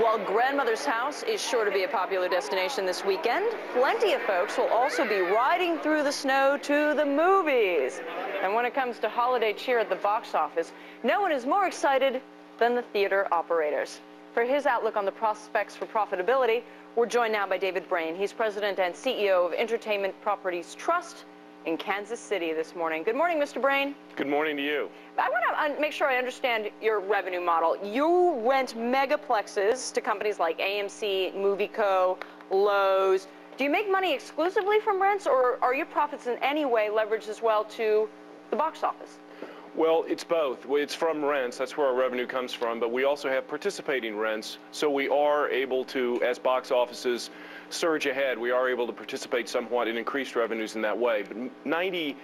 While Grandmother's House is sure to be a popular destination this weekend, plenty of folks will also be riding through the snow to the movies. And when it comes to holiday cheer at the box office, no one is more excited than the theater operators. For his outlook on the prospects for profitability, we're joined now by David Brain. He's president and CEO of Entertainment Properties Trust in Kansas City this morning. Good morning, Mr. Brain. Good morning to you. I want to make sure I understand your revenue model. You rent megaplexes to companies like AMC, Movie Co., Lowe's. Do you make money exclusively from rents, or are your profits in any way leveraged as well to the box office? Well, it's both. It's from rents, that's where our revenue comes from, but we also have participating rents, so we are able to, as box offices surge ahead, we are able to participate somewhat in increased revenues in that way. But 98%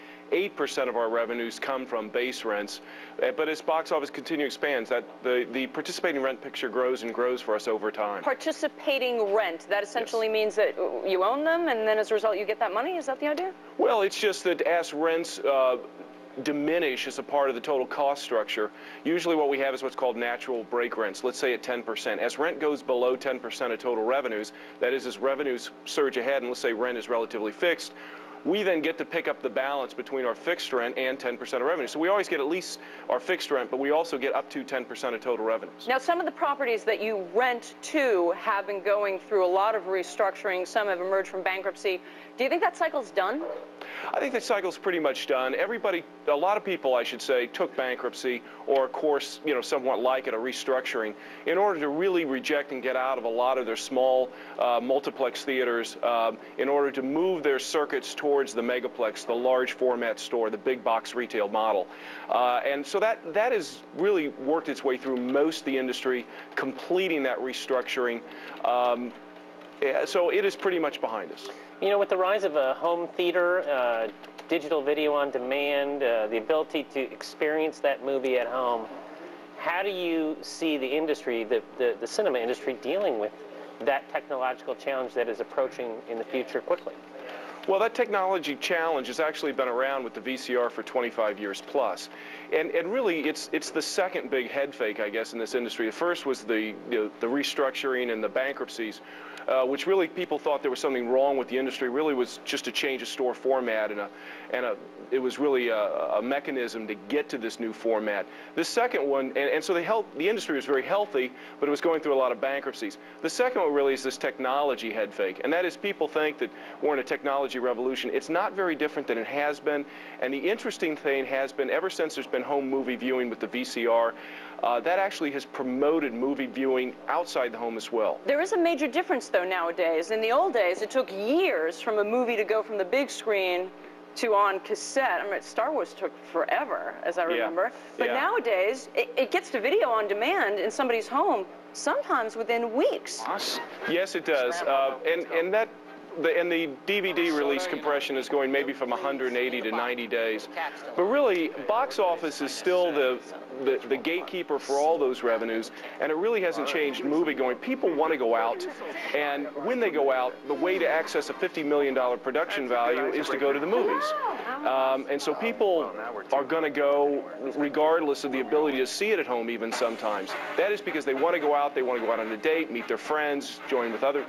of our revenues come from base rents, but as box office continues to expand, the participating rent picture grows and grows for us over time. Participating rent, that essentially means that you own them, and then as a result you get that money? Is that the idea? Well, it's just that as rents diminish as a part of the total cost structure, usually what we have is what's called natural break rents, let's say at 10%. As rent goes below 10% of total revenues, that is, as revenues surge ahead, and let's say rent is relatively fixed, we then get to pick up the balance between our fixed rent and 10% of revenue. So we always get at least our fixed rent, but we also get up to 10% of total revenues. Now, some of the properties that you rent to have been going through a lot of restructuring. Some have emerged from bankruptcy. Do you think that cycle's done? I think the cycle's pretty much done. A lot of people, I should say, took bankruptcy or a course, somewhat like it, a restructuring, in order to really reject and get out of a lot of their small multiplex theaters, in order to move their circuits towards the megaplex, the large format store, the big box retail model. And so that has really worked its way through most of the industry, completing that restructuring. So it is pretty much behind us. With the rise of a home theater, digital video on demand, the ability to experience that movie at home, how do you see the industry, the cinema industry, dealing with that technological challenge that is approaching in the future quickly? Well, that technology challenge has actually been around with the VCR for 25 years plus. And really, it's the second big head fake, I guess, in this industry. The first was the restructuring and the bankruptcies, which really people thought there was something wrong with the industry. Really was just a change of store format, it was really a mechanism to get to this new format. The second one, and so the industry was very healthy, but it was going through a lot of bankruptcies. The second one really is this technology head fake, and that is people think that we're in a technology revolution. It's not very different than it has been, and the interesting thing has been, ever since there's been home movie viewing with the VCR, that actually has promoted movie viewing outside the home as well. There is a major difference, though, nowadays. In the old days, it took years from a movie to go from the big screen to on cassette. I mean, Star Wars took forever, as I remember. But nowadays, it gets to video on demand in somebody's home, sometimes within weeks. Yes, it does. And the DVD release compression is going maybe from 180 to 90 days. But really, box office is still the gatekeeper for all those revenues, and it really hasn't changed movie going. People want to go out, and when they go out, the way to access a $50 million production value is to go to the movies. And so people are going to go regardless of the ability to see it at home even sometimes. That is because they want to go out, on a date, meet their friends, join with other,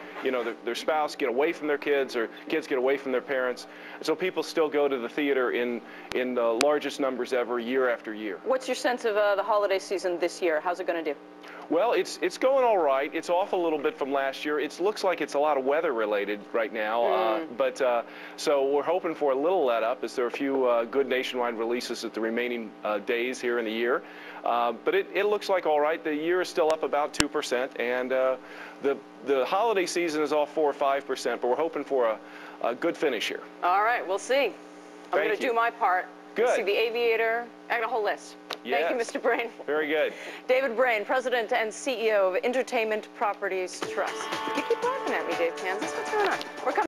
their spouse, get away from their kids, or kids get away from their parents. So people still go to the theater in the largest numbers ever, year after year. What's your sense of the holiday season this year? How's it going to do? Well, it's going all right. It's off a little bit from last year. It looks like it's a lot of weather related right now, so we're hoping for a little let up, as there are a few good nationwide releases at the remaining days here in the year. But it looks like all right. The year is still up about 2%, and the holiday season is off 4 or 5%, but we're hoping for a good finish here. All right, we'll see. I'm going to do my part. Good. See The Aviator. I got a whole list. Yes. Thank you, Mr. Brain. Very good. David Brain, President and CEO of Entertainment Properties Trust. You keep laughing at me, Dave Kansas. What's going on? We're coming.